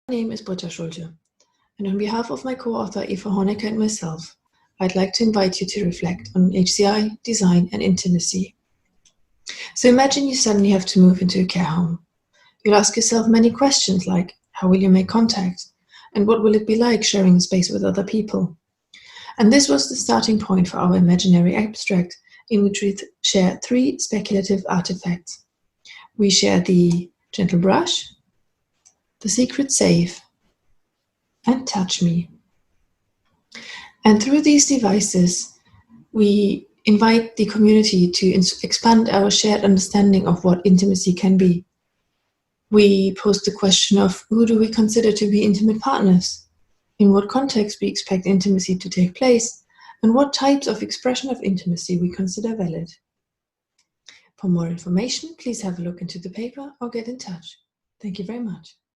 My name is Britta Schulte, and on behalf of my co-author Eva Hornecker and myself, I'd like to invite you to reflect on HCI, design, and intimacy. So imagine you suddenly have to move into a care home. You'll ask yourself many questions like, how will you make contact? And what will it be like sharing space with other people? And this was the starting point for our imaginary abstract, in which we share 3 speculative artifacts. We share the gentle brush, the secret safe, and touch me. And through these devices, we invite the community to expand our shared understanding of what intimacy can be. We pose the question of who do we consider to be intimate partners? In what context we expect intimacy to take place? And what types of expression of intimacy we consider valid? For more information, please have a look into the paper or get in touch. Thank you very much.